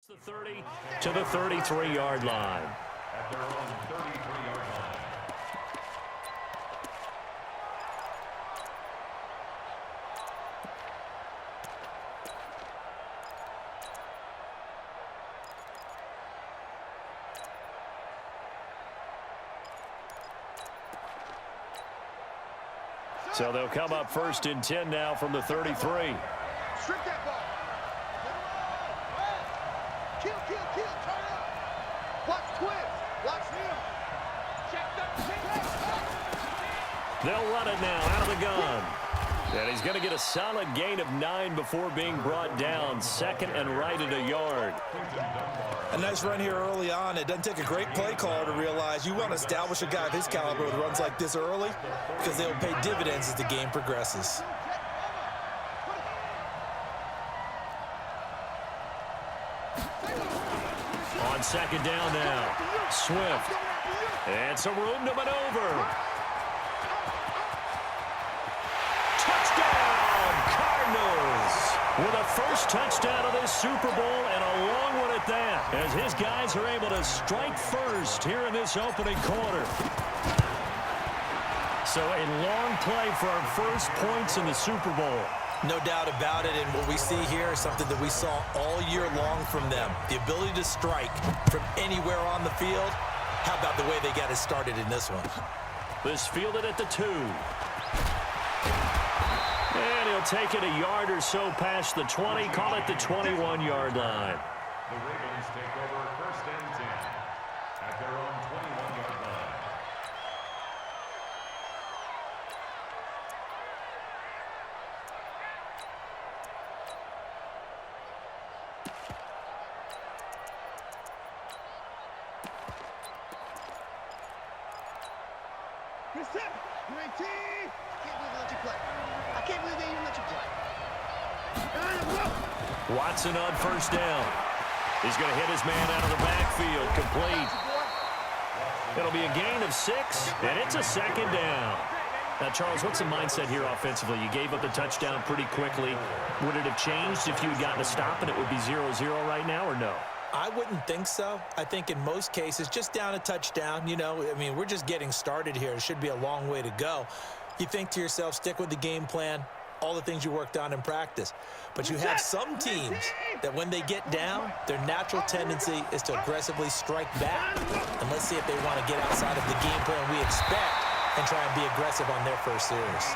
The 30 to the 33-yard line. At their own 33-yard line. So they'll come up 1st and 10 now from the 33. Strip that ball. Kill, turn up. Watch twist. Watch him. They'll run it now out of the gun. And he's going to get a solid gain of 9 before being brought down. 2nd and right at a yard. A nice run here early on. It doesn't take a great play caller to realize you want to establish a guy of his caliber with runs like this early because they'll pay dividends as the game progresses. On 2nd down now, Swift. And some room to maneuver. Touchdown, Cardinals! With a first touchdown of this Super Bowl and a long one at that, as his guys are able to strike first here in this opening quarter. So a long play for our first points in the Super Bowl. No doubt about it, and what we see here is something that we saw all year long from them. The ability to strike from anywhere on the field. How about the way they got it started in this one? This fielded at the 2. And he'll take it a yard or so past the 20, call it the 21-yard line. The Ravens take over 1st and 10 at their own 21-yard line. Reset. 19. I can't believe they even let you play. Watson on 1st down. He's going to hit his man out of the backfield. Complete. It'll be a gain of 6, and it's a 2nd down. Now, Charles, what's the mindset here offensively? You gave up the touchdown pretty quickly. Would it have changed if you had gotten a stop and it would be 0-0 right now, or no? I wouldn't think so. I think in most cases, just down a touchdown, we're just getting started here. It should be a long way to go. You think to yourself, stick with the game plan, all the things you worked on in practice. But you have some teams that when they get down, their natural tendency is to aggressively strike back. And let's see if they want to get outside of the game plan we expect and try and be aggressive on their first series.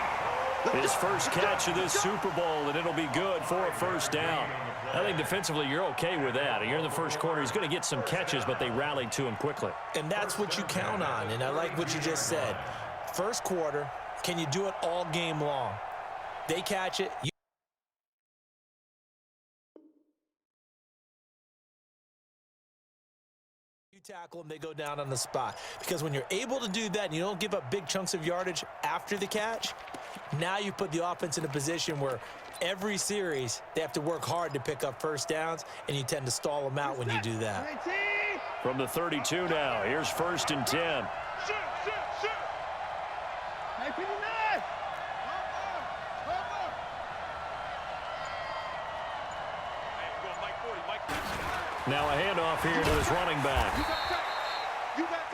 His first catch of this Super Bowl, and it'll be good for a 1st down. I think defensively you're okay with that. You're in the first quarter. He's going to get some catches, but they rallied to him quickly. And that's what you count on, and I like what you just said. First quarter, can you do it all game long? They catch it. You tackle them, they go down on the spot. Because when you're able to do that and you don't give up big chunks of yardage after the catch, now you put the offense in a position where every series they have to work hard to pick up 1st downs, and you tend to stall them out when you do that. From the 32 now, here's 1st and 10. Now a handoff here to his running back.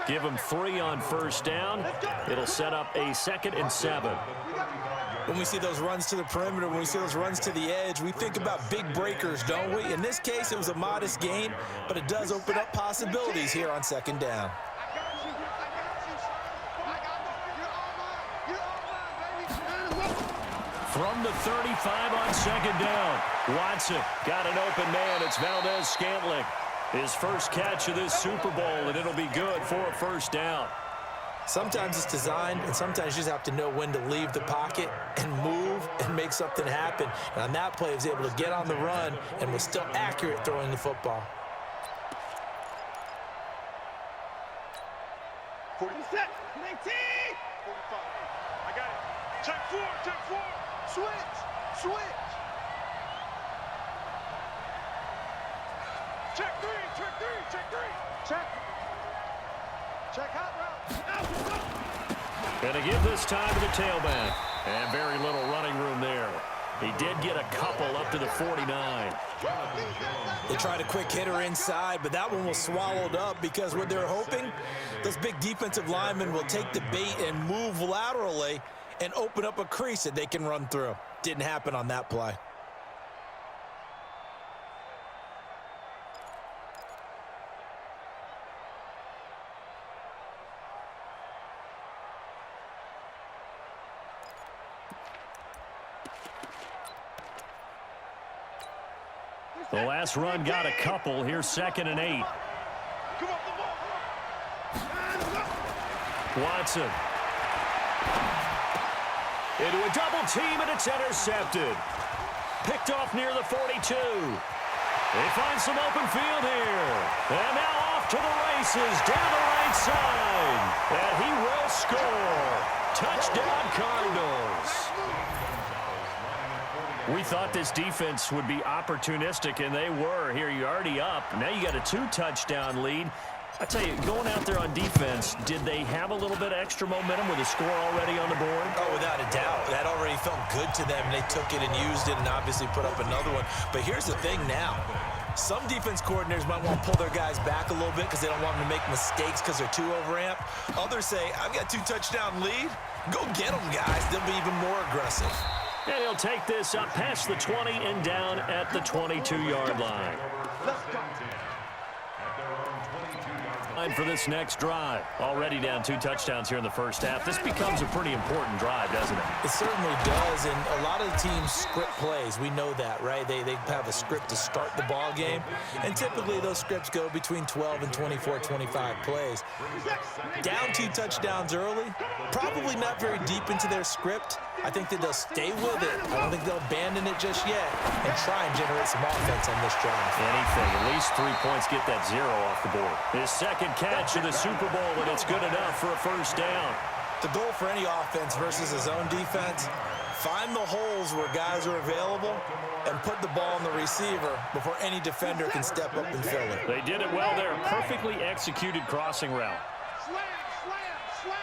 Give him 3 on 1st down. It'll set up a 2nd and 7. When we see those runs to the perimeter, when we see those runs to the edge, we think about big breakers, don't we? In this case, it was a modest gain, but it does open up possibilities here on 2nd down. From the 35 on 2nd down, Watson got an open man. It's Valdez-Scantling. His first catch of this Super Bowl, and it'll be good for a 1st down. Sometimes it's designed, and sometimes you just have to know when to leave the pocket and move and make something happen. And on that play, he was able to get on the run and was still accurate throwing the football. 40 set. 19. 45. I got it. Check 4. Switch. Check 3. Check hot route. Gonna give this time to the tailback. And very little running room there. He did get a couple up to the 49. They tried a quick hitter inside, but that one was swallowed up because what they're hoping, those big defensive linemen will take the bait and move laterally and open up a crease that they can run through. Didn't happen on that play. The last run got a couple. Here's 2nd and 8. Watson. Into a double team, and it's intercepted. Picked off near the 42. They find some open field here. And now off to the races down the right side. And he will score. Touchdown, Cardinals. We thought this defense would be opportunistic, and they were. Here, you're already up. Now you got a 2-touchdown lead. I tell you, going out there on defense, did they have a little bit of extra momentum with a score already on the board? Oh, without a doubt. That already felt good to them. They took it and used it and obviously put up another one. But here's the thing now. Some defense coordinators might want to pull their guys back a little bit because they don't want them to make mistakes because they're too overamped. Others say, I've got 2-touchdown lead. Go get them, guys. They'll be even more aggressive. And he'll take this up past the 20 and down at the 22-yard line. For this next drive. Already down 2 touchdowns here in the first half. This becomes a pretty important drive, doesn't it? It certainly does, and a lot of the teams script plays. We know that, right? They have a script to start the ball game, and typically those scripts go between 12 and 24, 25 plays. Down 2 touchdowns early, probably not very deep into their script. I think that they'll stay with it. I don't think they'll abandon it just yet and try and generate some offense on this drive. Anything. At least 3 points, get that 0 off the board. His second catch of the Super Bowl, and it's good enough for a first down. The goal for any offense versus his own defense, find the holes where guys are available and put the ball on the receiver before any defender can step up and fill it. They did it well there. Perfectly executed crossing route. Slam, slam, slam.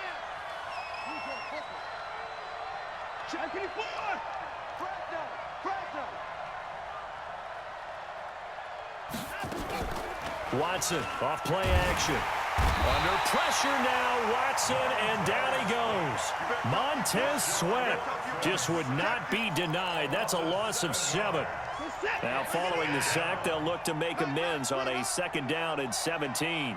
Watson off play action. Under pressure now, Watson, and down he goes. Montez Sweat just would not be denied. That's a loss of 7. Now following the sack, they'll look to make amends on a 2nd down and 17.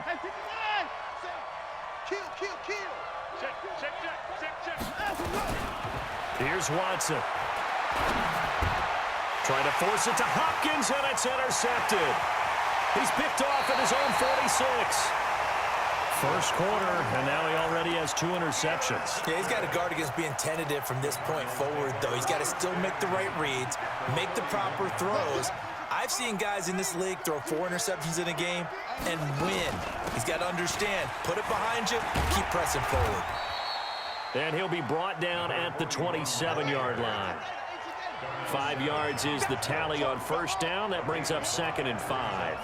Here's Watson. Trying to force it to Hopkins, and it's intercepted. He's picked off at his own 46. First quarter, and now he already has 2 interceptions. Yeah, he's got to guard against being tentative from this point forward, though. He's got to still make the right reads, make the proper throws. I've seen guys in this league throw 4 interceptions in a game and win. He's got to understand, put it behind you, keep pressing forward. And he'll be brought down at the 27-yard line. 5 yards is the tally on first down. That brings up 2nd and 5.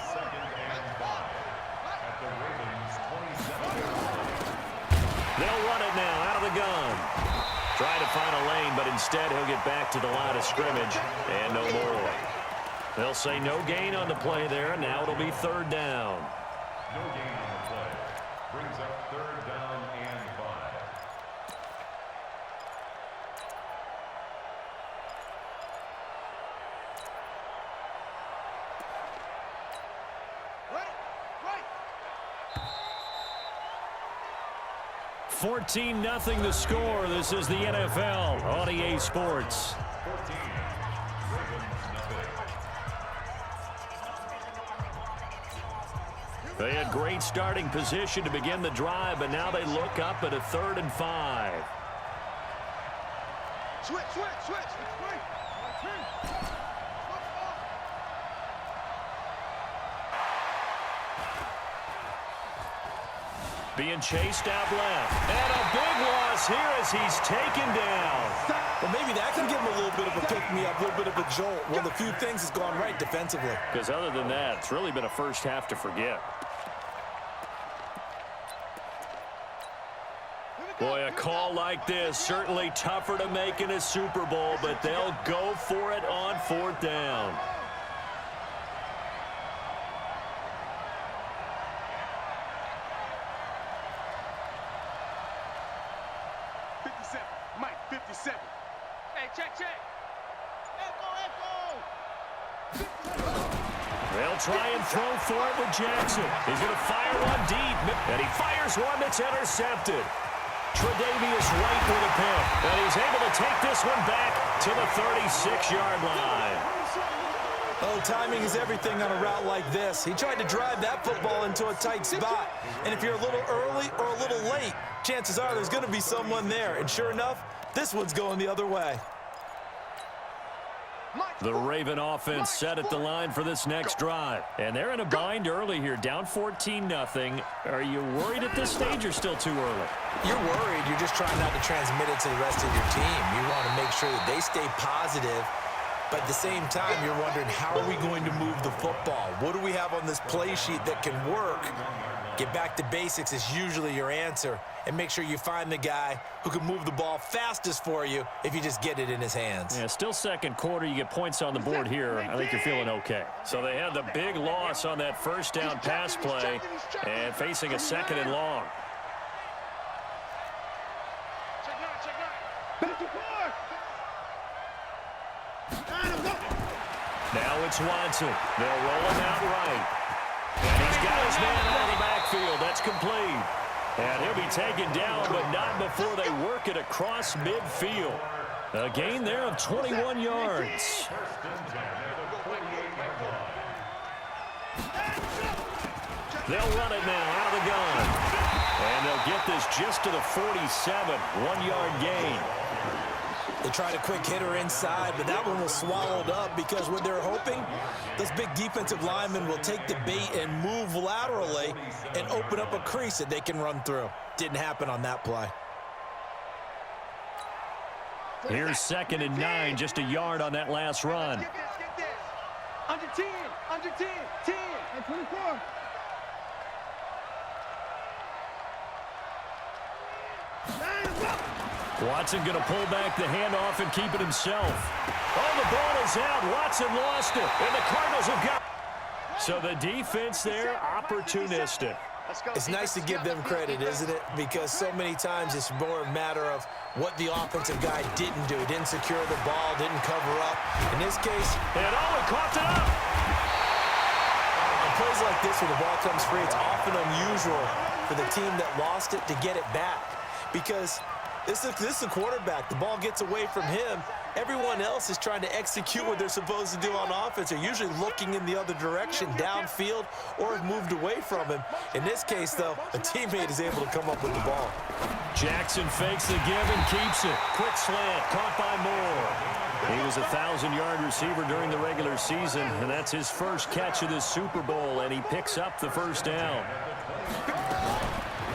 They'll run it now out of the gun. Try to find a lane, but instead he'll get back to the line of scrimmage and no more. They'll say no gain on the play there. Now it'll be 3rd down. No gain on the play. Brings up 3rd down and 5. Right, right. 14-0 the score. This is the NFL on EA Sports. 14. They had great starting position to begin the drive, but now they look up at a 3rd and 5. Switch, switch, switch. Being chased out left. And a big loss here as he's taken down. Well, maybe that can give him a little bit of a pick-me-up, a little bit of a jolt. One of the few things that's gone right defensively. Because other than that, it's really been a first half to forget. Boy, a call like this, certainly tougher to make in a Super Bowl, but they'll go for it on 4th down. Mike, 57. Hey, check. They'll try and throw for it with Jackson. He's going to fire one deep, and he fires one that's intercepted. Tre'Davious White with a pick, and he's able to take this one back to the 36-yard line. Oh, timing is everything on a route like this. He tried to drive that football into a tight spot. And if you're a little early or a little late, chances are there's going to be someone there. And sure enough, this one's going the other way. The Raven offense set at the line for this next drive. And they're in a bind early here, down 14-0. Are you worried at this stage or still too early? You're worried. You're just trying not to transmit it to the rest of your team. You want to make sure that they stay positive. But at the same time, you're wondering, how are we going to move the football? What do we have on this play sheet that can work? Get back to basics is usually your answer. And make sure you find the guy who can move the ball fastest for you if you just get it in his hands. Yeah, still second quarter. You get points on the board here. I think you're feeling okay. So they had the big loss on that first down pass play and facing a 2nd and long. Now it's Watson. They'll roll him out right. And he's got his man out of the backfield. That's complete. And he'll be taken down, but not before they work it across midfield. A gain there of 21 yards. They'll run it now out of the gun. And they'll get this just to the 47. 1-yard gain. They tried a quick hitter inside, but that one was swallowed up because what they're hoping, those big defensive linemen will take the bait and move laterally and open up a crease that they can run through. Didn't happen on that play. Here's 2nd and 9, just a yard on that last run. Under 10, 10. And 24. Watson going to pull back the handoff and keep it himself. Oh, the ball is out. Watson lost it, and the Cardinals have got it. So the defense there, opportunistic. It's nice to give them credit, isn't it? Because so many times it's more a matter of what the offensive guy didn't do. Didn't secure the ball, didn't cover up. In this case, and he caught it up. On plays like this where the ball comes free, it's often unusual for the team that lost it to get it back. Because this is a quarterback. The ball gets away from him. Everyone else is trying to execute what they're supposed to do on offense. They're usually looking in the other direction, downfield, or have moved away from him. In this case, though, a teammate is able to come up with the ball. Jackson fakes the give and keeps it. Quick slant, caught by Moore. He was a 1,000-yard receiver during the regular season, and that's his first catch of this Super Bowl, and he picks up the first down.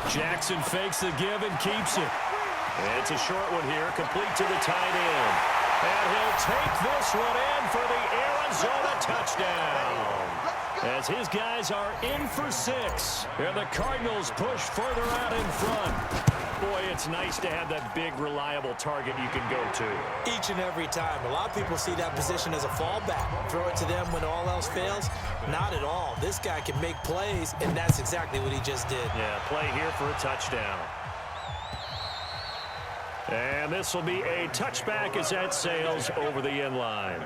Jackson fakes the give and keeps it. It's a short one here, complete to the tight end. And he'll take this one in for the Arizona touchdown. As his guys are in for 6. And the Cardinals push further out in front. Boy, it's nice to have that big, reliable target you can go to. Each and every time. A lot of people see that position as a fallback. Throw it to them when all else fails. Not at all. This guy can make plays, and that's exactly what he just did. Yeah, play here for a touchdown. And this will be a touchback as that sails over the end line.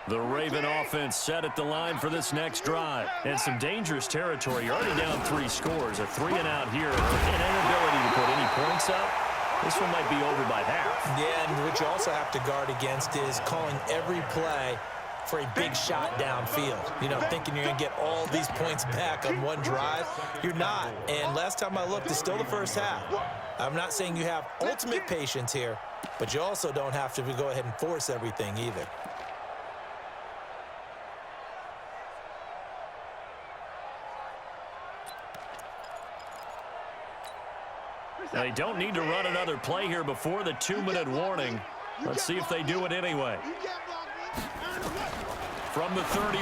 The Raven offense set at the line for this next drive. And some dangerous territory. You're already down 3 scores. A 3-and-out here. An inability to put any points up. This one might be over by half. Yeah, and what you also have to guard against is calling every play for a big shot downfield. You know, thinking you're going to get all these points back on one drive. You're not. And last time I looked, it's still the first half. I'm not saying you have ultimate patience here, but you also don't have to go ahead and force everything either. They don't need to run another play here before the 2-minute warning. Let's see if they do it anyway. From the 31,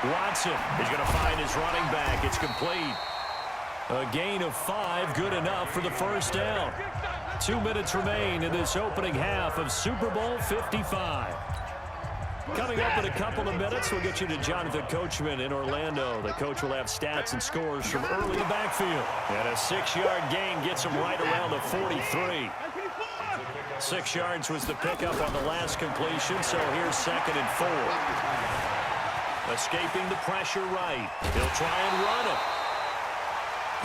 Watson is going to find his running back. It's complete. A gain of 5, good enough for the first down. 2 minutes remain in this opening half of Super Bowl 55. Coming up in a couple of minutes, we'll get you to Jonathan Coachman in Orlando. The coach will have stats and scores from early in the backfield. And a 6-yard gain gets him right around the 43. 6 yards was the pickup on the last completion, so here's 2nd and 4. Escaping the pressure right. He'll try and run it.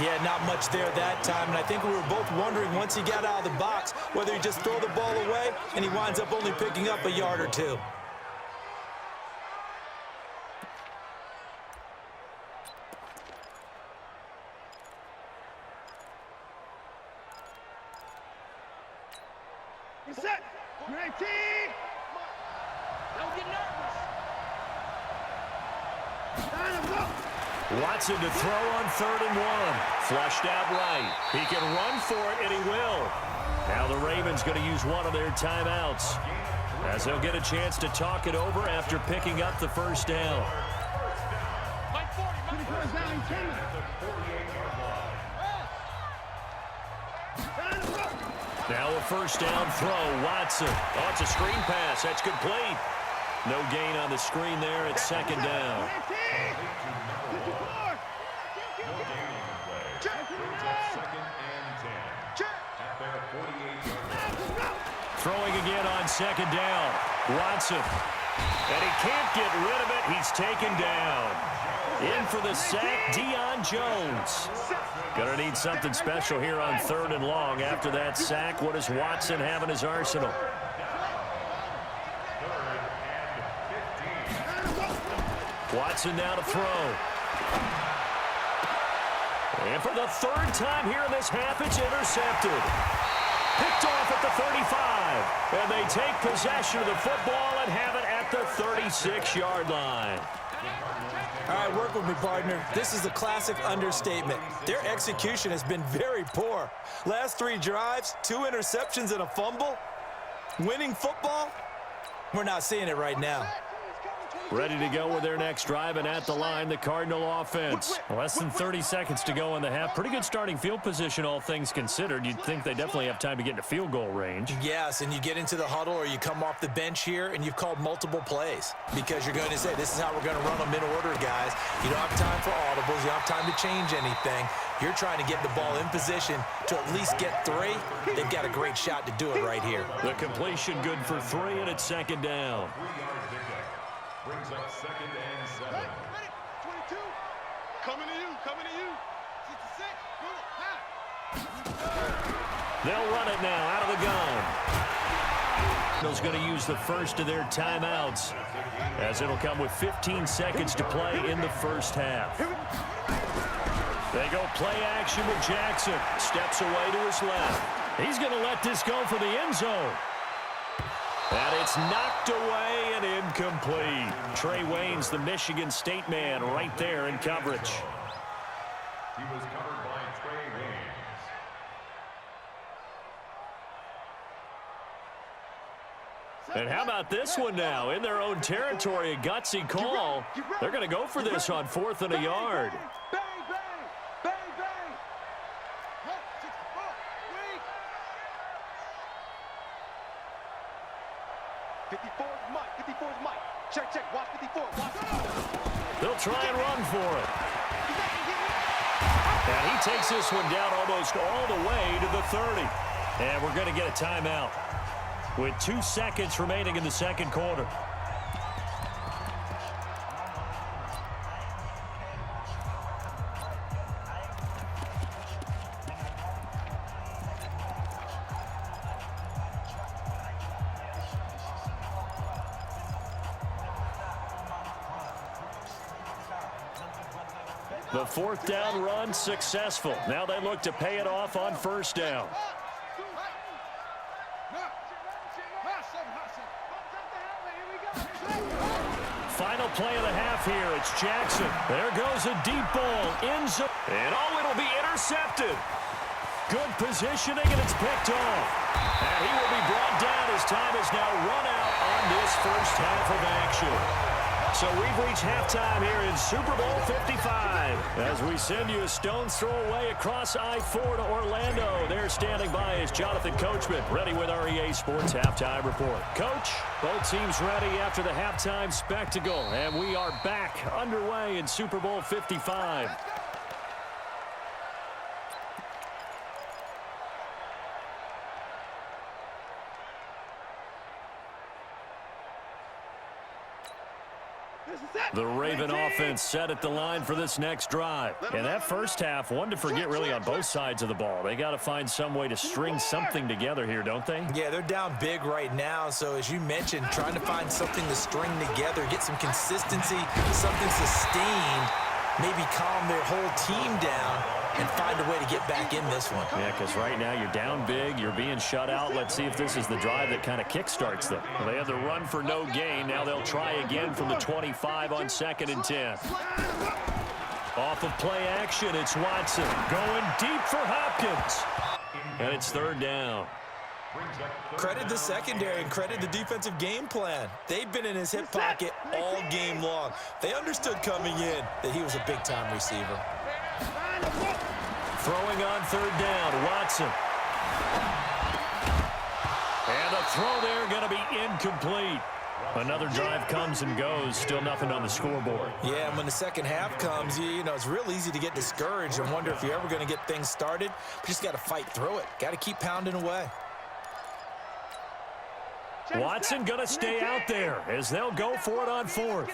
Yeah, not much there that time, and I think we were both wondering once he got out of the box whether he just throw the ball away, and he winds up only picking up a yard or two. Set. 19. Don't get nervous. Watson to throw on 3rd and 1. Flushed out right. He can run for it, and he will. Now the Ravens going to use one of their timeouts, as they'll get a chance to talk it over after picking up the first down. Now a first down throw. Watson. Oh, it's a screen pass. That's complete. No gain on the screen there. It's 2nd down. Throwing again on 2nd down. Watson. And he can't get rid of it. He's taken down. In for the sack, Deion Jones. Gonna need something special here on 3rd and long. After that sack, what does Watson have in his arsenal? Watson now to throw. And for the 3rd time here in this half, it's intercepted. Picked off at the 35. And they take possession of the football and have it at the 36-yard line. All right, work with me, partner. This is a classic understatement. Their execution has been very poor. Last 3 drives, 2 interceptions and a fumble. Winning football? We're not seeing it right now. Ready to go with their next drive, and at the line, the Cardinal offense. Less than 30 seconds to go in the half. Pretty good starting field position, all things considered. You'd think they definitely have time to get into field goal range. Yes, and you get into the huddle or you come off the bench here, and you've called multiple plays because you're going to say, this is how we're going to run them in order, guys. You don't have time for audibles. You don't have time to change anything. You're trying to get the ball in position to at least get 3. They've got a great shot to do it right here. The completion good for 3, and it's 2nd down. Brings up 2nd and 7. 22. Coming to you. Coming to you. 66. They'll run it now out of the gun. Cardinals going to use the first of their timeouts, as it'll come with 15 seconds to play in the first half. They go play action with Jackson. Steps away to his left. He's going to let this go for the end zone. And it's knocked away and incomplete. Trey Waynes, the Michigan State man, right there in coverage. He was covered by Trey Waynes. And how about this one now? In their own territory, a gutsy call. They're going to go for this on 4th and a yard. Bang, bang. Bang, bang. 54 is Mike. 54 is Mike. Check, check. Watch 54. Watch. They'll try and run for it. And he takes this one down almost all the way to the 30. And we're going to get a timeout with 2 seconds remaining in the second quarter. The 4th down run successful. Now they look to pay it off on 1st down. Final play of the half here. It's Jackson. There goes a deep ball. End zone. And oh, it'll be intercepted. Good positioning, and it's picked off. And he will be brought down as time is now run out on this first half of action. So we've reached halftime here in Super Bowl 55. As we send you a stone's throw away across I-4 to Orlando. There standing by is Jonathan Coachman, ready with our EA Sports Halftime Report. Coach, both teams ready after the halftime spectacle. And we are back underway in Super Bowl 55. The Raven offense set at the line for this next drive. And that first half, one to forget really on both sides of the ball. They got to find some way to string something together here, don't they? Yeah, they're down big right now. So as you mentioned, trying to find something to string together, get some consistency, something sustained, maybe calm their whole team down and find a way to get back in this one. Yeah, because right now you're down big, you're being shut out. Let's see if this is the drive that kind of kickstarts them. Well, they had the run for no gain. Now they'll try again from the 25 on 2nd and 10. Off of play action, it's Watson going deep for Hopkins. And it's 3rd down. Credit the secondary and credit the defensive game plan. They've been in his hip pocket all game long. They understood coming in that he was a big-time receiver. Throwing on 3rd down, Watson. And the throw there going to be incomplete. Another drive comes and goes, still nothing on the scoreboard. Yeah, and when the second half comes, you know, it's real easy to get discouraged and wonder if you're ever going to get things started. You just got to fight through it. Got to keep pounding away. Watson going to stay out there as they'll go for it on 4th.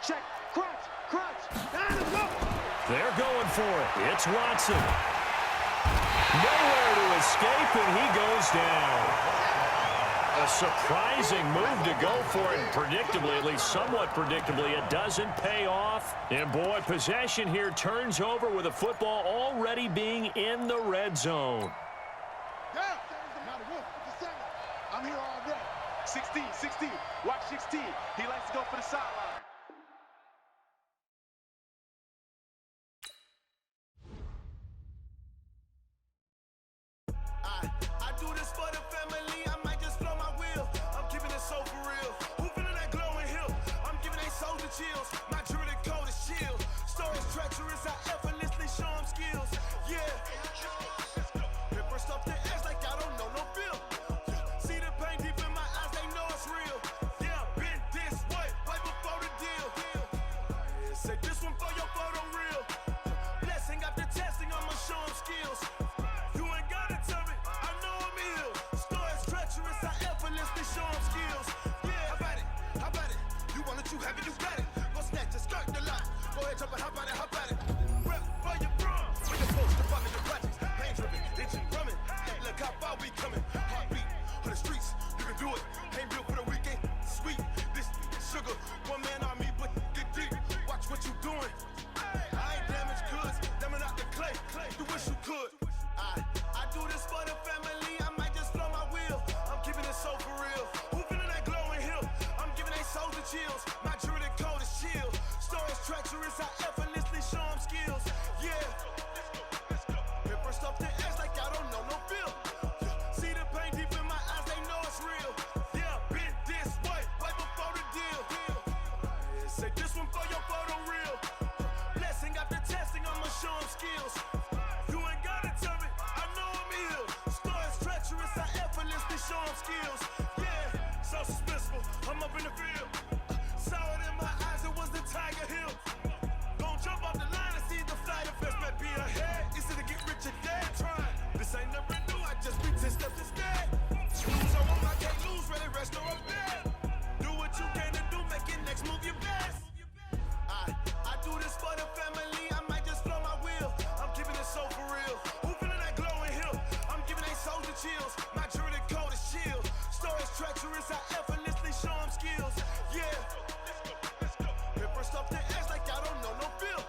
Check, crunch. They're going for it. It's Watson. Nowhere to escape, and he goes down. A surprising move to go for it, and predictably, at least somewhat predictably, it doesn't pay off. And boy, possession here turns over with a football already being in the red zone. I'm here all day. 16. Watch 16. He likes to go for the sideline. I do this for the family. I might just blow my wheel. I'm keeping it so for real. Who feeling that glowing hill? I'm giving they soldier chills. My jewelry code is chill. Stories treacherous. I effortlessly show them skills. Yeah. Paper stuff the edge like I don't know no feel. See the pain deep in my eyes. They know it's real. Yeah, been this way before the deal. Say this one for your photo real. Blessing after testing. I'ma show them skills. You ain't gotta tell me. I know I'm ill. Stories treacherous. I effortlessly show them skills. Yeah, how about it? You want it, you have it, you got it. Go snatch it, skirt the lot. Go ahead, jump it, how about it? Rep for your bro. With the post, the bucket, the projects. Pain dripping, engine drumming. Look how far we coming. Heartbeat on the streets. You can do it. Ain't built for the weekend. Sweet, this sugar. One man army, but get deep. Watch what you doing. I ain't damaged goods. Damn out the clay. You wish you could. I do this for the family. I might just blow my wheel. I'm keeping it so for real. Who feeling that glowing hill? I'm giving they soldier chills. My jewelry code is chill. Stories treacherous. I effortlessly show them skills. Yeah. Paper stuff the edge like I don't know no feel. See the pain deep in my eyes. They know it's real. Yeah, been this way before the deal. Say this one for your photo real. Blessing after testing. I'ma show them skills. You ain't gotta tell me. I know I'm ill. Stories treacherous. I effortlessly show them skills. Yeah, so suspenseful. I'm up in the field. Saw it in my eyes. It was the Tiger Hill. Gon' jump off the line and see the flight effects might be ahead. Is it to get rich or dead? Trying. This ain't never new. I just be 10 steps instead. Lose or won't, I can't lose. Ready, rest or I'm dead. Do what you can to do. Make it next move your best. I do this for the family. I might just blow my wheel. I'm keeping it so for real. Who feeling that glowing hill? I'm giving they soldier chills. My jewelry code is chill. Stories treacherous. I effortlessly show them skills. Yeah. Paper stuff the edge like I don't know no feel.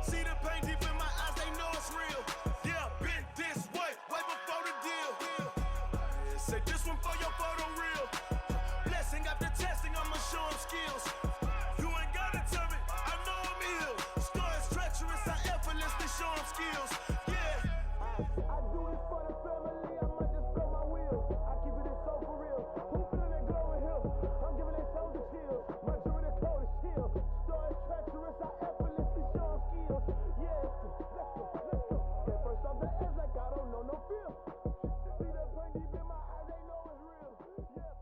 See the pain deep in my eyes. They know it's real. Yeah, been this way before the deal. Say this one for your photo real. Blessing after testing. I'ma show them skills. You ain't gotta tell me. I know I'm ill. Stories treacherous. I effortlessly skills. Yeah. I do this for the family. I might just throw my wheels. I keep it so for real. Who feeling that glowing hill? I'm giving it shoulder chills. My jewelry the coldest chill. Story treacherous. I effortlessly show them skills. Yeah. Let's go. Get first off the edge like I don't know no feel. See the pain deep in my eyes. They know it's real. Yeah.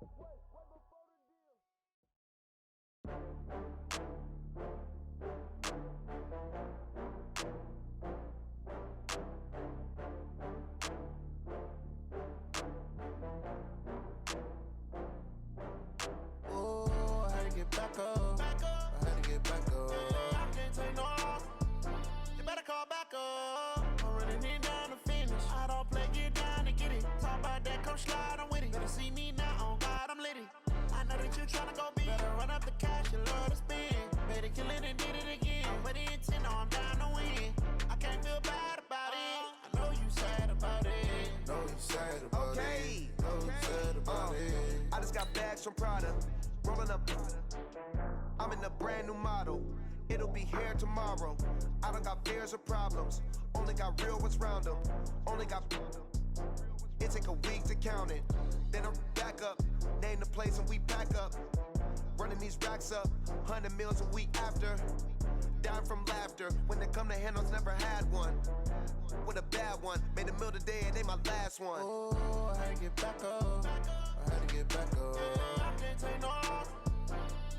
This way. Way before the deal. Oh, I had to get back up. I had to get back up. I can't take no loss. You better call back up. I'm running it down to finish. I don't play, get down to get it. Talk about that, come slide, I'm with it. Better see me now, on God, I'm litty. I know that you tryna go big. Better run up the cash, you love to spend. Better kill it and did it again. But the intent, no, I'm down to win. I can't feel bad about it. I know you sad about it. No, you sad about it. No, you sad about it. I just got bags from Prada, rolling up. I'm in a brand new model. It'll be here tomorrow. I don't got fears or problems. Only got real ones round them. Only got. It take a week to count it. Then I'm back up. Name the place and we pack up. Running these racks up. 100 meals a week after. Down from laughter. When they come to handles, never had one. With a bad one. Made a meal today and they my last one. Oh, I had to get back up. I had to get back up. I can't take no loss.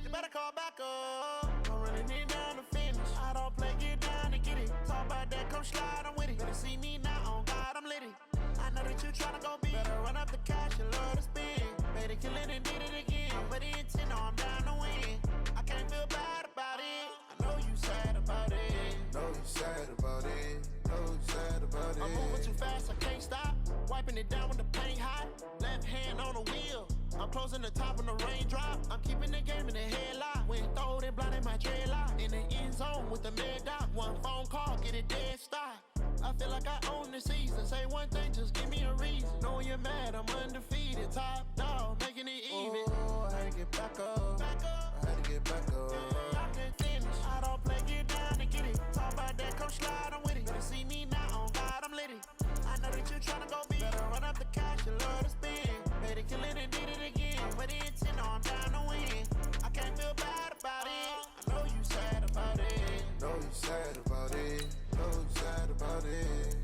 You better call back up. I'm running it down to finish. I don't play, get down to get it. Talk about that, come slide, I'm with it. Better see me now, on God, I'm litty. I know that you tryna go big. Better run up the cash, you love to spend. Better kill it and did it again. But the intent, no, I'm down to win. I can't feel bad about it. I know you sad about it. No, you sad about it. No, you sad about it. I'm moving too fast, I can't stop. Wiping it down when the paint hot. Left hand on the wheel. I'm closing the top when the raindrop. I'm keeping the game in the headlock. When throw it blind in my dreadlock. In the end zone with the mad dot. One phone call, get it dead stop. I feel like I own the season. Say one thing, just give me a reason. Knowing you're mad, I'm undefeated. Top dog, making it even. Oh, I had to get back up. I had to get back up. I can't finish. I don't play, get down to get it. Talk about that, come slide, I'm with it. Better see me now, on God, I'm litty. I know that you tryna go big. Better run up the cash, you love to spend. Better kill it and did it again. But the intent, no, I'm down to win. I can't feel bad about it. I know you sad about it. No, you sad about it. No, you sad about it.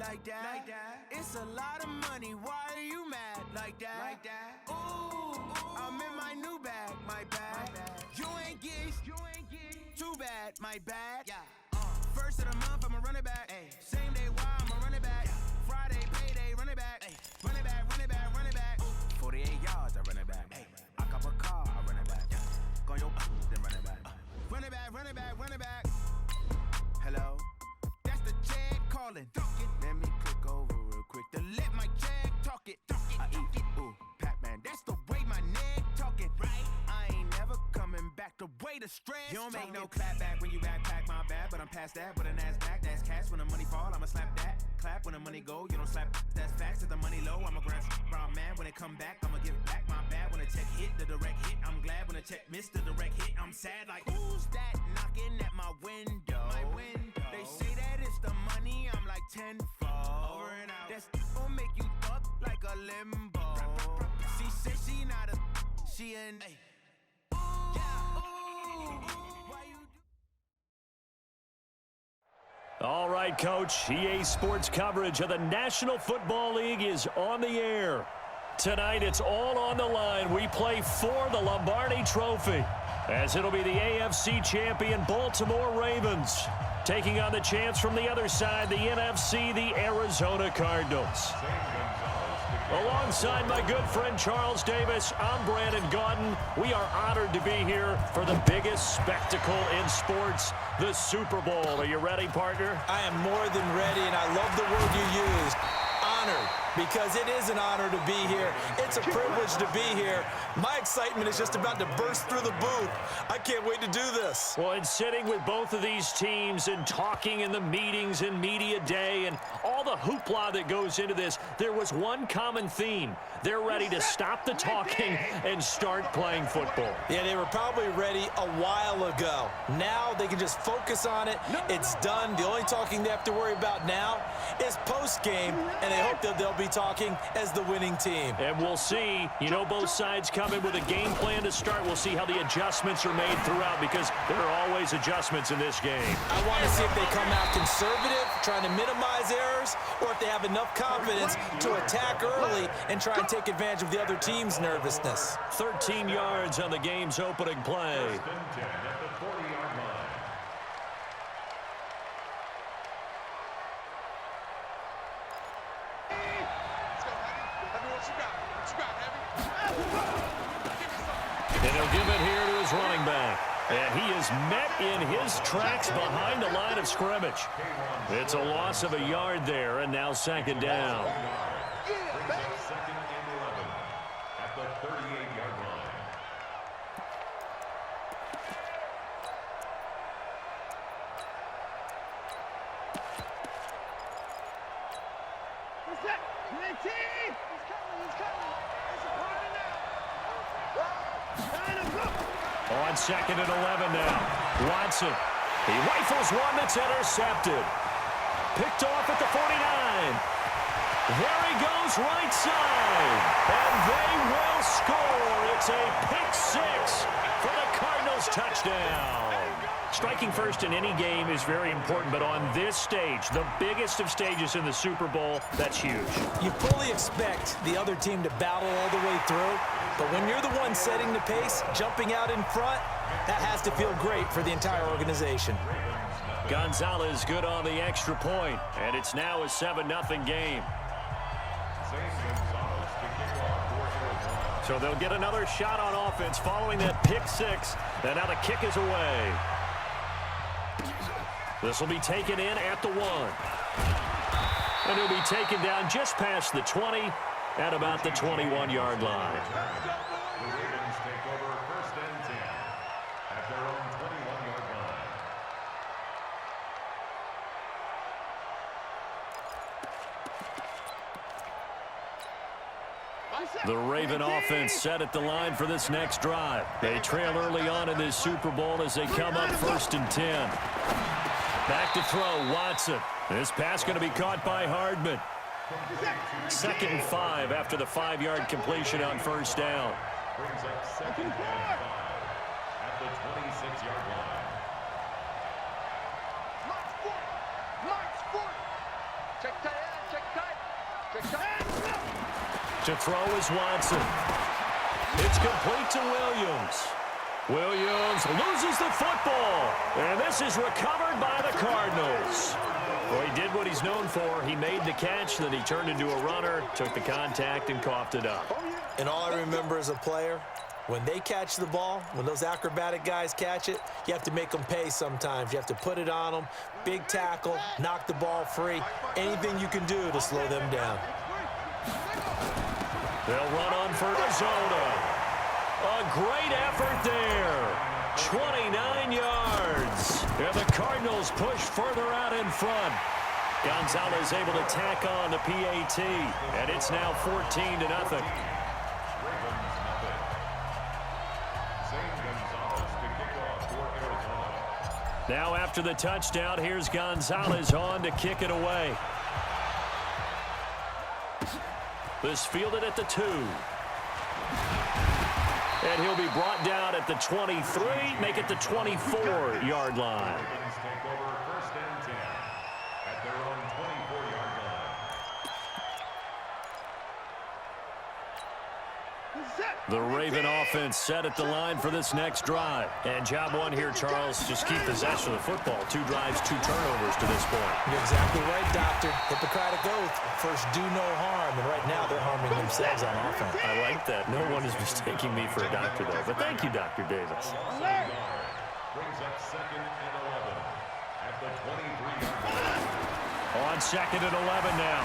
Like that. It's a lot of money. Why are you mad like that? Ooh, I'm in my new bag. My bad. You ain't get too bad. My bad. Yeah. First of the month, I'ma run it back. Ay. Same day, why I'ma run it back. Yeah. Friday, payday, run it back. Ay. Run it back, run it back, run it back. 48 yards, I run it back. Ay. I cop a car, I run it back. Yeah. Go your then run it back. Run it back, run it back, run it back. Hello? That's the jag calling. Let me click over real quick to let my jag talk it. I eat it, ooh, Pac-Man. That's the way my neck talking. Right? I ain't never coming back the way the stress. You don't make no clap back when you backpack, my bad. But I'm past that with a NASDAQ. That's cash when the money fall. I'ma slap that. Clap when the money go. You don't slap. That's facts. If the money low, I'ma grab brown man. When it come back, I'ma give it back. My bad when the check hit the direct hit. I'm glad when the check missed the direct hit. I'm sad like who's that knocking at my window? My window. They say that it's the money. I'm like tenfold. Over and out. That's gon' make you fuck like a limbo. She said she not a. She an. Ooh, yeah. Ooh, why you do? All right, Coach. EA Sports coverage of the National Football League is on the air. Tonight, it's all on the line. We play for the Lombardi Trophy, as it'll be the AFC champion Baltimore Ravens taking on the chance from the other side, the NFC, the Arizona Cardinals. Gonzalez Alongside my good friend Charles Davis, I'm Brandon Gaudin. We are honored to be here for the biggest spectacle in sports, the Super Bowl. Are you ready, partner? I am more than ready, and I love the word you used. Honored, because it is an honor to be here. It's a privilege to be here. My excitement is just about to burst through the booth. I can't wait to do this. Well, and sitting with both of these teams and talking in the meetings and media day and all the hoopla that goes into this, there was one common theme. They're ready to stop the talking and start playing football. Yeah, they were probably ready a while ago. Now they can just focus on it. It's done. The only talking they have to worry about now is post-game, and they hope that they'll be talking as the winning team. And we'll see. You know, both sides come in with a game plan to start. We'll see how the adjustments are made throughout, because there are always adjustments in this game. I want to see if they come out conservative, trying to minimize errors, or if they have enough confidence to attack early and try and take advantage of the other team's nervousness. 13 yards on the game's opening play. First and 10 at the 40-yard line. And he'll give it here to his running back. And he is met in his tracks behind the line of scrimmage. It's a loss of a yard there, and now second down. Brings up second and 11 at the 38-yard line. On second and 11 now. Watson. He rifles one that's intercepted. Picked off at the 49. There he goes right side. And they will score. It's a pick six for the Cardinals touchdown. Striking first in any game is very important, but on this stage, the biggest of stages in the Super Bowl, that's huge. You fully expect the other team to battle all the way through, but when you're the one setting the pace, jumping out in front, that has to feel great for the entire organization. Gonzalez good on the extra point, and it's now a 7-0 game. So they'll get another shot on offense following that pick six, and now the kick is away. This will be taken in at the 1. And he'll be taken down just past the 20 at about the 21-yard line. The Ravens take over first and 10 at their own 21-yard line. The Raven offense set at the line for this next drive. They trail early on in this Super Bowl as they come up first and 10. Back to throw, Watson. This pass going to be caught by Hardman. 2nd and 5 after the 5-yard completion on first down. Brings up second and 5 at the 26-yard line. To throw is Watson. It's complete to Williams. Williams loses the football, and this is recovered by the Cardinals. Well, he did what he's known for. He made the catch, then he turned into a runner, took the contact, and coughed it up. And all I remember as a player, when they catch the ball, when those acrobatic guys catch it, you have to make them pay sometimes. You have to put it on them, big tackle, knock the ball free, anything you can do to slow them down. They'll run on for Arizona. A great effort there. 29 yards. And the Cardinals push further out in front. Gonzalez able to tack on the PAT. And it's now 14-0. Now after the touchdown, here's Gonzalez on to kick it away. This fielded at the 2. And he'll be brought down at the 23, make it the 24-yard line. Ravens take over first and 10 at their own 24-yard line. The Raven offense set at the line for this next drive. And job one here, Charles, just keep possession of the football. 2 drives, 2 turnovers to this point. You're exactly right, Doctor. Hippocratic oath. both first do no harm, and right now they're harming themselves on offense. I like that. No one is mistaking me for a doctor, though. But thank you, Dr. Davis. Brings up 2nd and 11 at the 23-yard line. On 2nd and 11 now.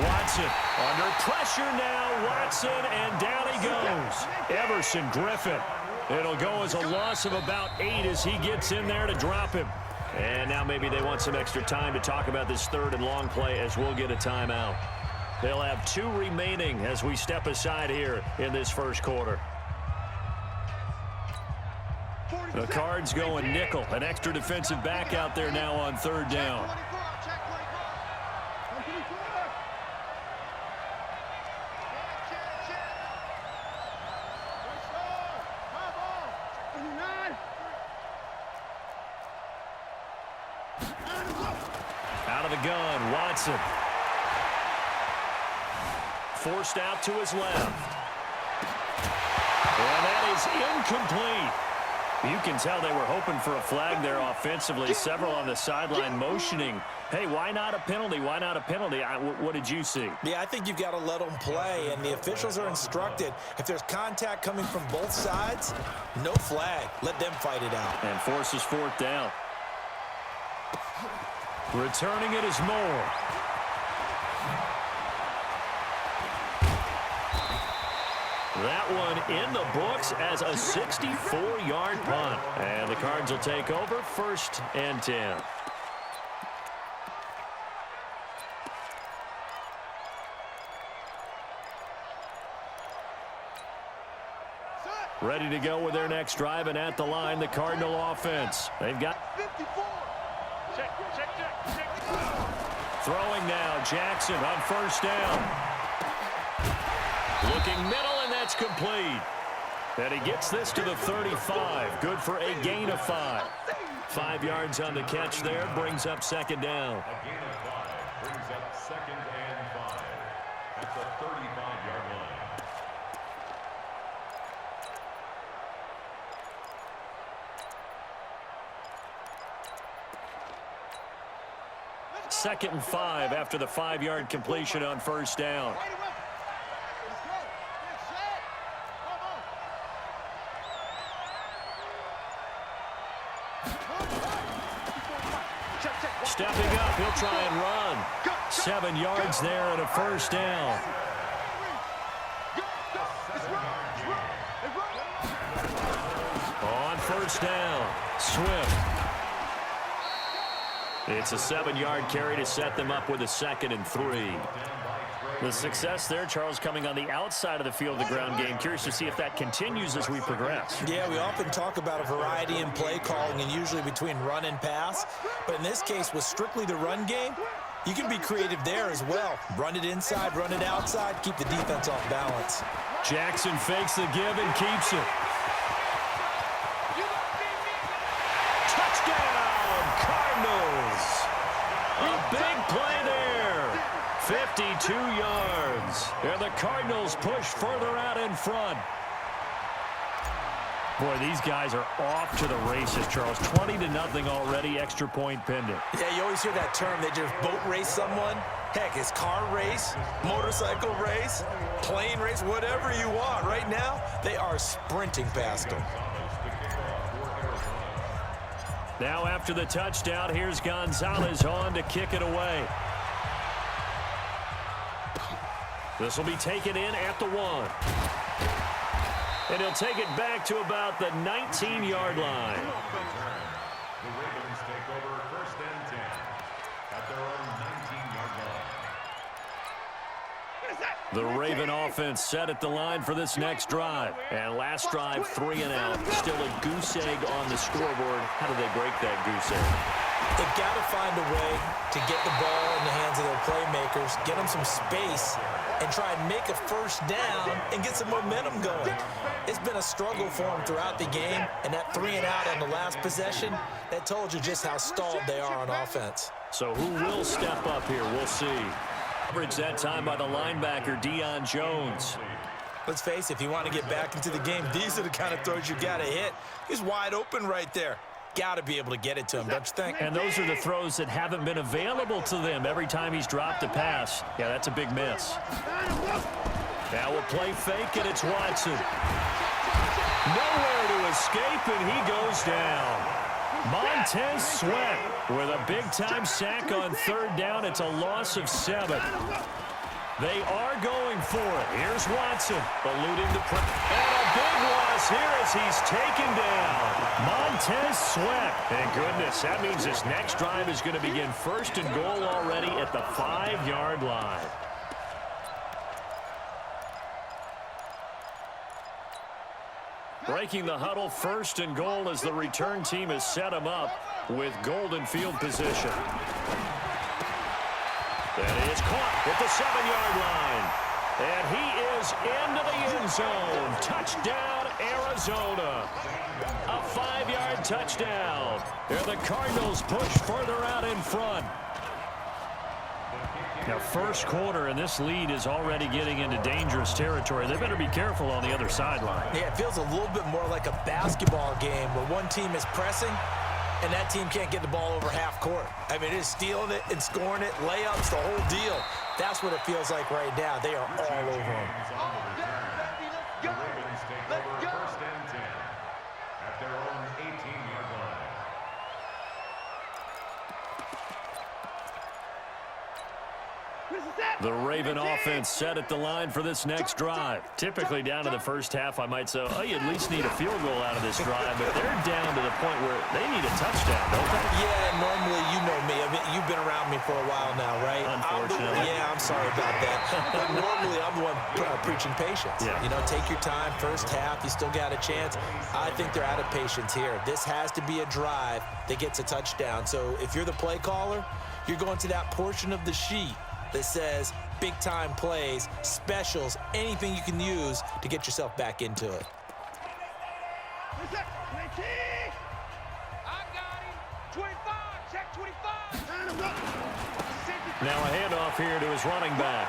Watson under pressure now. Watson, and down he goes. Everson Griffin. It'll go as a loss of about 8 as he gets in there to drop him. And now maybe they want some extra time to talk about this 3rd and long play as we'll get a timeout. They'll have 2 remaining as we step aside here in this first quarter. The Cards going nickel. An extra defensive back out there now on 3rd down. Out of the gun, Watson. Forced out to his left. And that is incomplete. You can tell they were hoping for a flag there offensively. Several on the sideline motioning. Hey, why not a penalty? Why not a penalty? What did you see? Yeah, I think you've got to let them play, and the officials are instructed. If there's contact coming from both sides, no flag. Let them fight it out. And forces 4th down. Returning it is Moore. That one in the books as a 64-yard punt. And the Cards will take over 1st and 10. Ready to go with their next drive, and at the line, the Cardinal offense. They've got 54. Check. throwing now. Jackson on 1st down. Looking middle, and that's complete. And he gets this to the 35. Good for a gain of 5. 5 yards on the catch there. Brings up 2nd down. A gain of 5 brings up 2nd and 5 at the 35-yard line. Second and 5 after the 5-yard completion on 1st down. Stepping up, he'll try and run. 7 yards there and a 1st down. On 1st down, Swift. It's a 7-yard carry to set them up with a 2nd and 3. The success there, Charles, coming on the outside of the field, the ground game. Curious to see if that continues as we progress. Yeah, we often talk about a variety in play calling and usually between run and pass. But in this case, with strictly the run game, you can be creative there as well. Run it inside, run it outside, keep the defense off balance. Jackson fakes the give and keeps it. Touchdown, Cardinals! A big play there. 52 yards. And the Cardinals push further out in front. Boy, these guys are off to the races, Charles. 20-0 already, extra point pending. Yeah, you always hear that term. They just boat race someone. Heck, it's car race, motorcycle race, plane race, whatever you want. Right now, they are sprinting past them. Now after the touchdown, here's Gonzalez on to kick it away. This will be taken in at the 1. And he'll take it back to about the 19-yard line. The Ravens take over 1st and 10 at their own 19-yard line. The Raven offense set at the line for this next drive. And last drive, 3 and out. Still a goose egg on the scoreboard. How do they break that goose egg? They've got to find a way to get the ball in the hands of their playmakers, get them some space, and try and make a 1st down and get some momentum going. It's been a struggle for them throughout the game, and that 3 and out on the last possession, that told you just how stalled they are on offense. So who will step up here? We'll see. Coverage that time by the linebacker, Deion Jones. Let's face it, if you want to get back into the game, these are the kind of throws you got to hit. He's wide open right there. got to be able to get it to him, don't you think? And those are the throws that haven't been available to them every time he's dropped a pass. Yeah, that's a big miss. Now we'll play fake, and it's Watson. Nowhere to escape, and he goes down. Montez Sweat with a big-time sack on third down. It's a loss of 7. They are going for it. Here's Watson, eluding the pressure. And a big loss here as he's taken down. Montez Sweat. Thank goodness. That means this next drive is going to begin first and goal already at the 5-yard line. Breaking the huddle, first and goal as the return team has set him up with golden field position. That is caught at the 7-yard line. And he is into the end zone. Touchdown, Arizona. A 5-yard touchdown. And the Cardinals push further out in front. Now, first quarter, and this lead is already getting into dangerous territory. They better be careful on the other sideline. Yeah, it feels a little bit more like a basketball game where one team is pressing and that team can't get the ball over half court. I mean, it is stealing it and scoring it, layups, the whole deal. That's what it feels like right now. They are all over them. The Ravens take over first and 10 at their own 18-yard line. The Raven offense set at the line for this next drive. Typically down to the first half, I might say, oh, you at least need a field goal out of this drive, but they're down to the point where they need a touchdown, don't they? Yeah, normally, you know me. I mean, you've been around me for a while now, right? Unfortunately. I'm sorry about that. But normally, I'm the one preaching patience. Yeah. You know, take your time. First half, you still got a chance. I think they're out of patience here. This has to be a drive that gets a touchdown. So if you're the play caller, you're going to that portion of the sheet that says big-time plays, specials, anything you can use to get yourself back into it. Now a handoff here to his running back.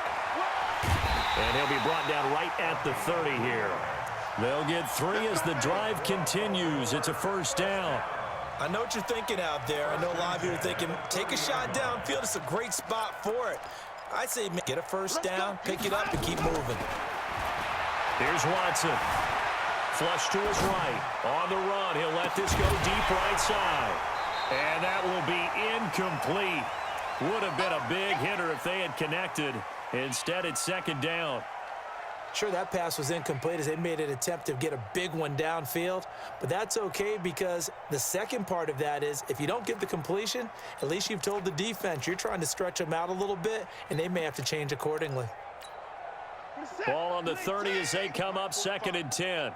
And he'll be brought down right at the 30 here. They'll get 3 as the drive continues. It's a first down. I know what you're thinking out there. I know a lot of you are thinking, take a shot downfield. It's a great spot for it. I say get a first down, pick it up, and keep moving. Here's Watson. Flush to his right. On the run, he'll let this go deep right side. And that will be incomplete. Would have been a big hitter if they had connected. Instead, it's second down. Sure, that pass was incomplete as they made an attempt to get a big one downfield, but that's okay because the second part of that is if you don't get the completion, at least you've told the defense you're trying to stretch them out a little bit, and they may have to change accordingly. Ball on the 30 as they come up second and 10.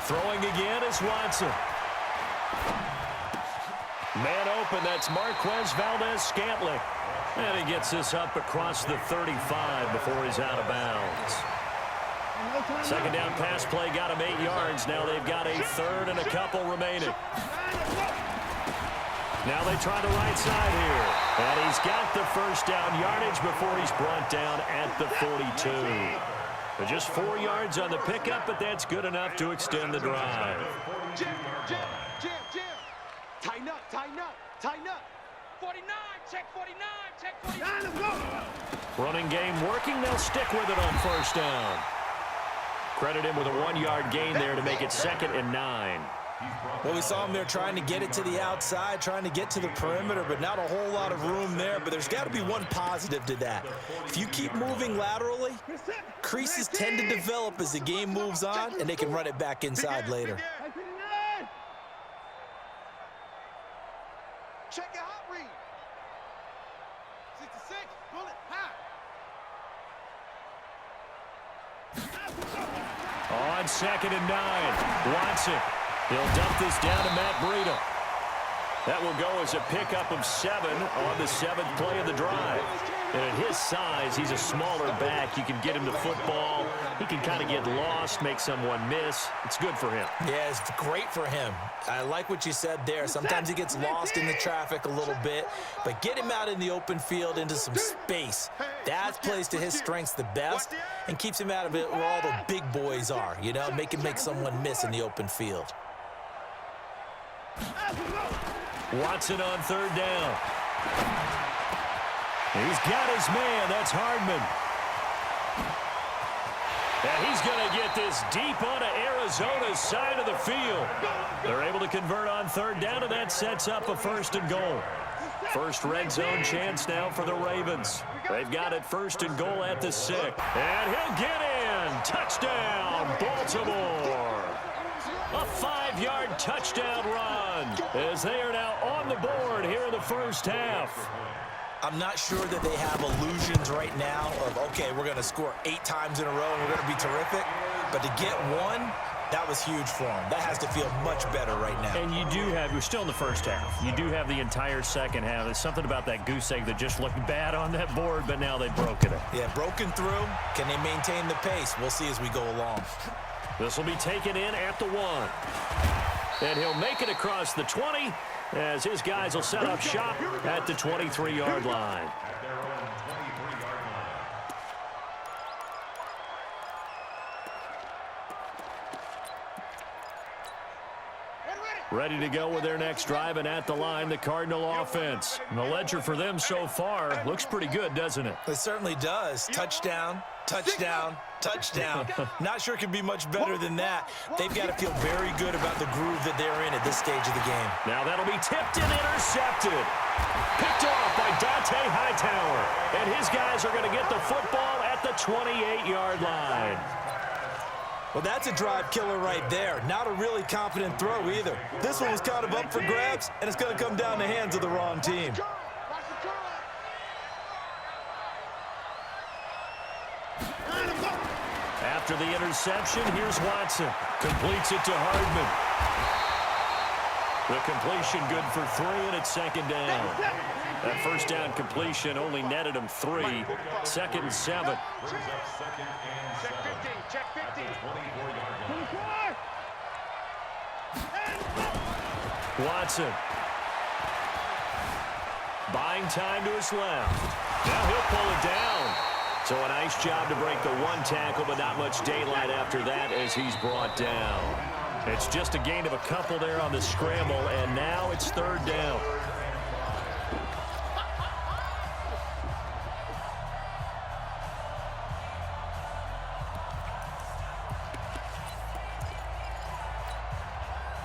Throwing again is Watson. Man open, that's Marquez Valdez-Scantling. And he gets this up across the 35 before he's out of bounds. Second down pass play got him 8 yards. Now they've got a third and a couple remaining. Now they try the right side here. And he's got the first down yardage before he's brought down at the 42. But just 4 yards on the pickup, but that's good enough to extend the drive. Jim. Tighten up. 49, check 49, check 49. Running game working. They'll stick with it on first down. Credit him with a 1-yard gain there to make it second and 9. Well, we saw him there trying to get it to the outside, trying to get to the perimeter, but not a whole lot of room there. But there's got to be one positive to that. If you keep moving laterally, creases tend to develop as the game moves on, and they can run it back inside later. Check your hot read. 66, pull it high. On second and 9, Watson. He'll dump this down to Matt Breida. That will go as a pickup of 7 on the 7th play of the drive. And at his size, he's a smaller back. You can get him the football. He can kind of get lost, make someone miss. It's good for him. Yeah, it's great for him. I like what you said there. Sometimes he gets lost in the traffic a little bit, but get him out in the open field into some space. That plays to his strengths the best and keeps him out of it where all the big boys are, you know, make someone miss in the open field. Watson on third down. He's got his man. That's Hardman. And he's going to get this deep onto Arizona's side of the field. They're able to convert on third down, and that sets up a 1st and goal. First red zone chance now for the Ravens. They've got it 1st and goal at the 6. And he'll get in. Touchdown, Baltimore. A 5-yard touchdown run as they are now on the board here in the first half. I'm not sure that they have illusions right now of, okay, we're going to score 8 times in a row and we're going to be terrific. But to get one, that was huge for them. That has to feel much better right now. And you do have, you're still in the first half. You do have the entire second half. There's something about that goose egg that just looked bad on that board, but now they've broken it. Yeah, broken through. Can they maintain the pace? We'll see as we go along. This will be taken in at the 1. And he'll make it across the 20 as his guys will set up shop at the 23-yard line. Ready to go with their next drive, and at the line, the Cardinal offense. And the ledger for them so far looks pretty good, doesn't it? It certainly does. Touchdown, touchdown, touchdown. Not sure it could be much better than that. They've got to feel very good about the groove that they're in at this stage of the game. Now that'll be tipped and intercepted. Picked off by Dante Hightower. And his guys are going to get the football at the 28-yard line. Well, that's a drive killer right there. Not a really confident throw either. This one was kind of up for grabs, and it's going to come down the hands of the wrong team. After the interception, here's Watson. Completes it to Hardman. The completion good for 3, and it's 2nd down. That first down completion only netted him 3. 2nd and 7. Check 50. Watson. Buying time to his left. Now he'll pull it down. So a nice job to break the 1 tackle, but not much daylight after that as he's brought down. It's just a gain of a couple there on the scramble, and now it's 3rd down.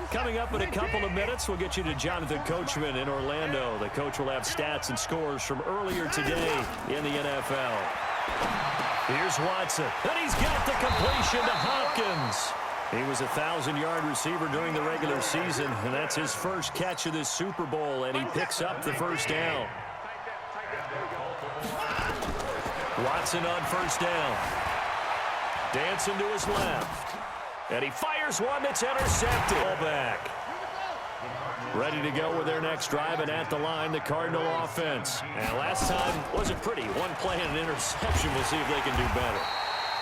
Coming up in a couple of minutes, we'll get you to Jonathan Coachman in Orlando. The coach will have stats and scores from earlier today in the NFL. Here's Watson, and he's got the completion to Hopkins. He was a 1,000-yard receiver during the regular season, and that's his first catch of this Super Bowl, and he picks up the 1st down. Watson on 1st down. Dancing to his left. And he fires one that's intercepted. Ball back. Ready to go with their next drive, and at the line, the Cardinal offense. And last time wasn't pretty. 1 play and an interception. We'll see if they can do better.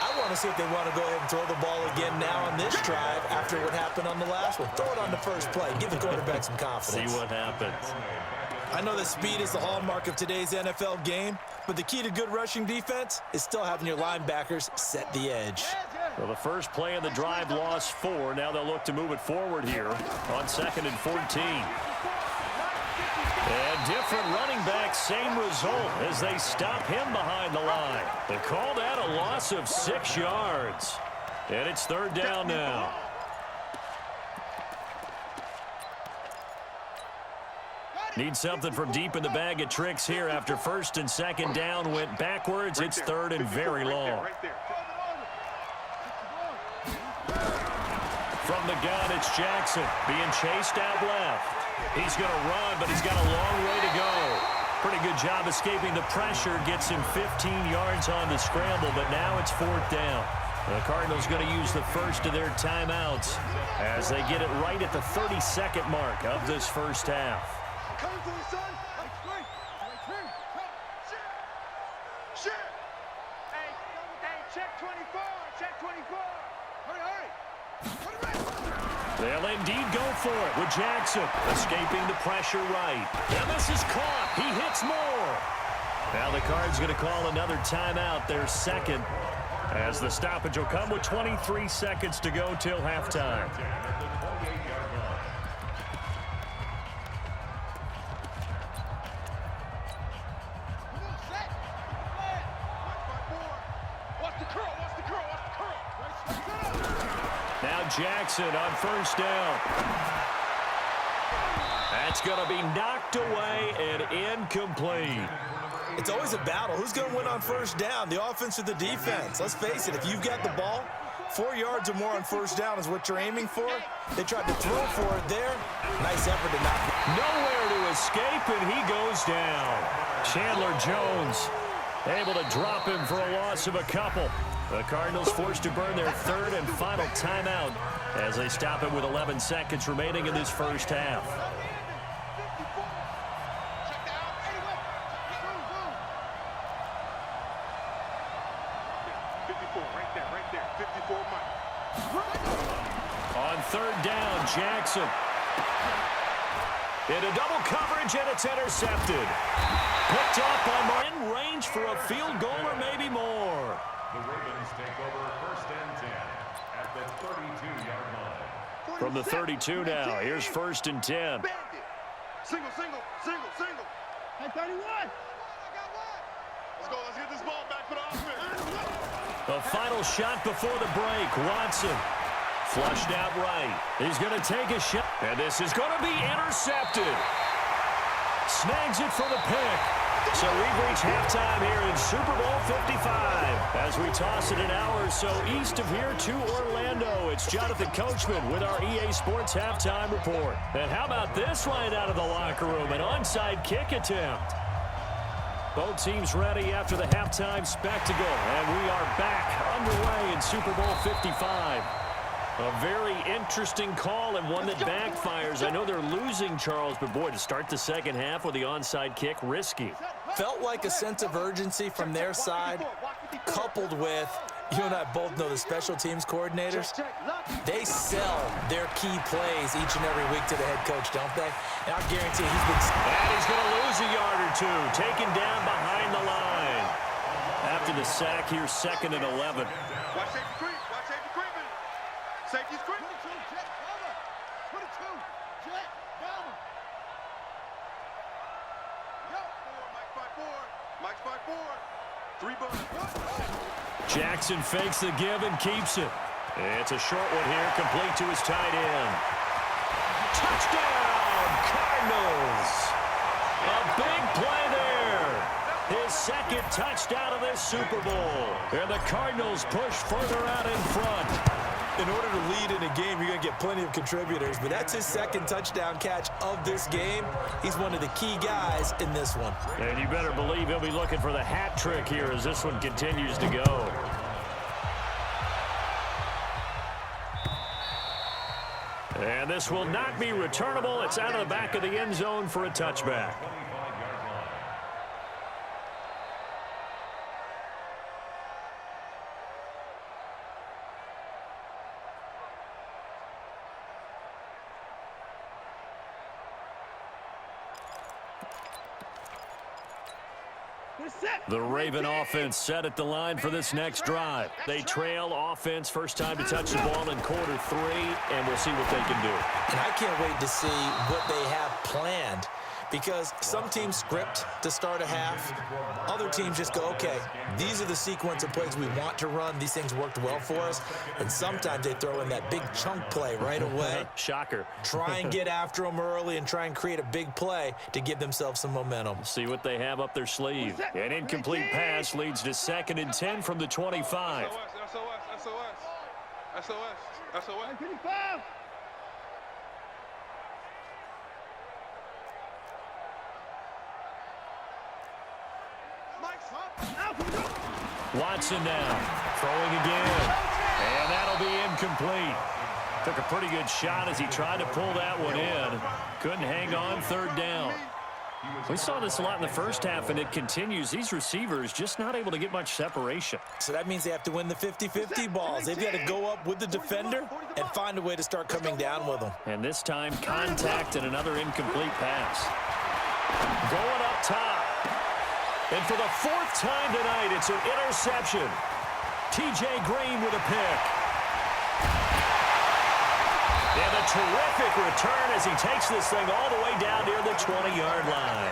I want to see if they want to go ahead and throw the ball again now on this drive after what happened on the last one. Throw it on the first play. Give the quarterback some confidence. See what happens. I know that speed is the hallmark of today's NFL game, but the key to good rushing defense is still having your linebackers set the edge. Well, the first play of the drive lost 4. Now they'll look to move it forward here on 2nd and 14. And different running back, same result as they stop him behind the line. They call that a loss of 6 yards. And it's 3rd down now. Need something from deep in the bag of tricks here after 1st and 2nd down went backwards. It's 3rd and very long. From the gun, it's Jackson being chased out left. He's going to run, but he's got a long way to go. Pretty good job escaping the pressure. Gets him 15 yards on the scramble, but now it's 4th down. The Cardinals going to use the first of their timeouts as they get it right at the 32nd mark of this first half. Shit. Hey, check 24. Check 24. Hurry. They'll indeed go for it with Jackson escaping the pressure right. And this is caught. He hits more. Now the Cards going to call another timeout, their second, as the stoppage will come with 23 seconds to go till halftime. Now Jackson on first down. That's going to be knocked away and incomplete. It's always a battle. Who's going to win on first down, the offense or the defense? Let's face it, if you've got the ball, 4 yards or more on first down is what you're aiming for. They tried to throw for it there. Nice effort to knock it. Nowhere to escape, and he goes down. Chandler Jones able to drop him for a loss of a couple. The Cardinals forced to burn their third and final timeout as they stop it with 11 seconds remaining in this first half. On third down, Jackson. Into double coverage, and it's intercepted. Picked up on in range for a field goal or maybe more. The Ravens take over first and 10 at the 32-yard line. From the 32 now, here's first and 10. Single. Hey, 31. Let's get this ball back for the offense. The final shot before the break. Watson flushed out right. He's going to take a shot, and this is going to be intercepted. Snags it for the pick. So we've reached halftime here in Super Bowl 55. As we toss it an hour or so east of here to Orlando, it's Jonathan Coachman with our EA Sports Halftime Report. And how about this line out of the locker room? An onside kick attempt. Both teams ready after the halftime spectacle. And we are back underway in Super Bowl 55. A very interesting call and one that backfires. I know they're losing, Charles, but boy, to start the second half with the onside kick, risky. Felt like a sense of urgency from their side, coupled with, you and I both know the special teams coordinators, they sell their key plays each and every week to the head coach, don't they? And I guarantee he's been... And he's going to lose a yard or two, taken down behind the line. After the sack, here's second and 11. Watch safety creep. Safety's creep. 22, jet, cover. 22, jet, cover. Mike's 5'4". 3 buttons. Jackson fakes the give and keeps it. It's a short one here, complete to his tight end. Touchdown, Cardinals. A big play there. His second touchdown of this Super Bowl. And the Cardinals push further out in front. In order to lead in a game, you're going to get plenty of contributors, but that's his second touchdown catch of this game. He's one of the key guys in this one. And you better believe he'll be looking for the hat trick here as this one continues to go. And this will not be returnable. It's out of the back of the end zone for a touchback. The Raven offense set at the line for this next drive. They trail offense, first time to touch the ball in quarter 3, and we'll see what they can do. And I can't wait to see what they have planned, because some teams script to start a half. Other teams just go, okay, these are the sequence of plays we want to run. These things worked well for us. And sometimes they throw in that big chunk play right away. Shocker. Try and get after them early and try and create a big play to give themselves some momentum. See what they have up their sleeve. An incomplete pass leads to second and 10 from the 25. SOS. 55. Watson now, throwing again, and that'll be incomplete. Took a pretty good shot as he tried to pull that one in. Couldn't hang on third down. He We saw this a lot in the first half, and it continues. These receivers just not able to get much separation. So that means they have to win the 50-50 balls. They've got to go up with the defender and find a way to start coming down with them. And this time, contact and another incomplete pass. Going up top. And for the fourth time tonight, it's an interception. T.J. Green with a pick. And a terrific return as he takes this thing all the way down near the 20-yard line.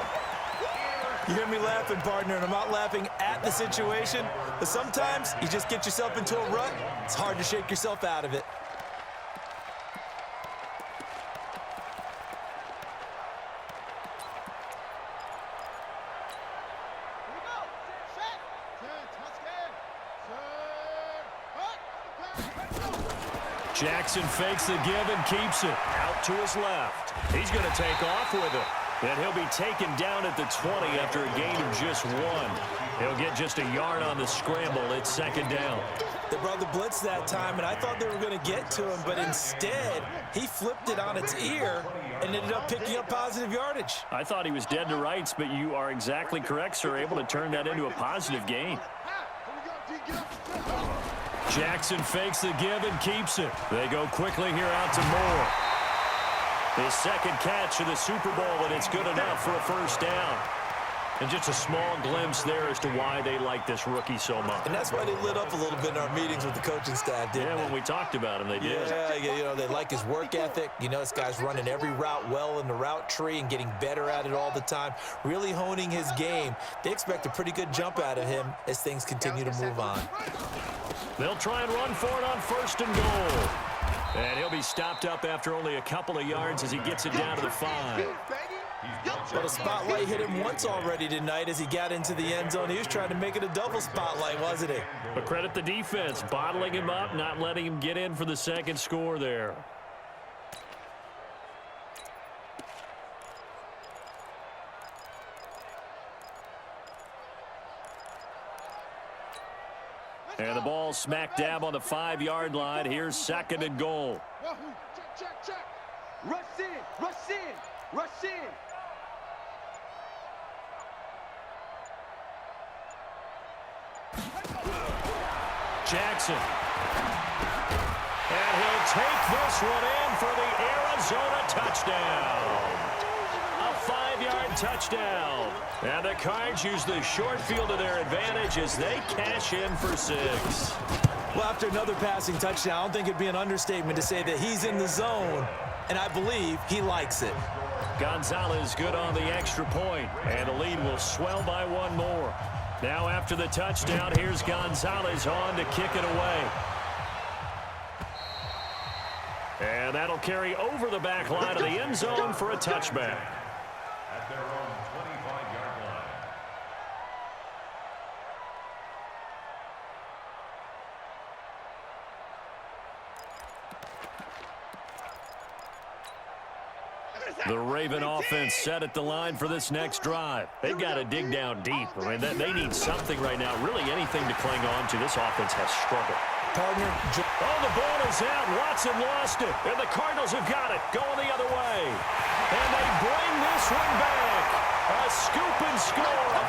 You hear me laughing, partner, and I'm not laughing at the situation, but sometimes you just get yourself into a rut. It's hard to shake yourself out of it. Jackson fakes the give and keeps it out to his left. He's going to take off with it. And he'll be taken down at the 20 after a gain of just 1. He'll get just a yard on the scramble. It's second down. They brought the blitz that time, and I thought they were going to get to him, but instead, he flipped it on its ear and ended up picking up positive yardage. I thought he was dead to rights, but you are exactly correct, sir. Able to turn that into a positive gain. Jackson fakes the give and keeps it. They go quickly here out to Moore. His second catch of the Super Bowl, and it's good enough for a first down. And just a small glimpse there as to why they like this rookie so much. And that's why they lit up a little bit in our meetings with the coaching staff, didn't they? When we talked about him, they did. Yeah, you know, they like his work ethic. You know, this guy's running every route well in the route tree and getting better at it all the time, really honing his game. They expect a pretty good jump out of him as things continue to move on. They'll try and run for it on first and goal. And he'll be stopped up after only a couple of yards as he gets it down to the 5. But a spotlight hit him once already tonight as he got into the end zone. He was trying to make it a double spotlight, wasn't he? But credit the defense, bottling him up, not letting him get in for the second score there. And the ball smack dab on the 5-yard line. Here's second and goal. Check. Rush in. Jackson. And he'll take this one in for the Arizona touchdown. A 5-yard touchdown. And the Cards use the short field to their advantage as they cash in for 6. Well, after another passing touchdown, I don't think it'd be an understatement to say that he's in the zone, and I believe he likes it. Gonzalez good on the extra point, and the lead will swell by 1 more. Now after the touchdown, here's Gonzalez on to kick it away. And that'll carry over the back line of the end zone for a touchback. At their own 25-yard line. The Raven offense set at the line for this next drive. They've got to dig down deep. I mean, they need something right now, really anything to cling on to. This offense has struggled. Partner. Oh, the ball is out. Watson lost it. And the Cardinals have got it. Going the other way. And they bring this one back. A scoop and score. A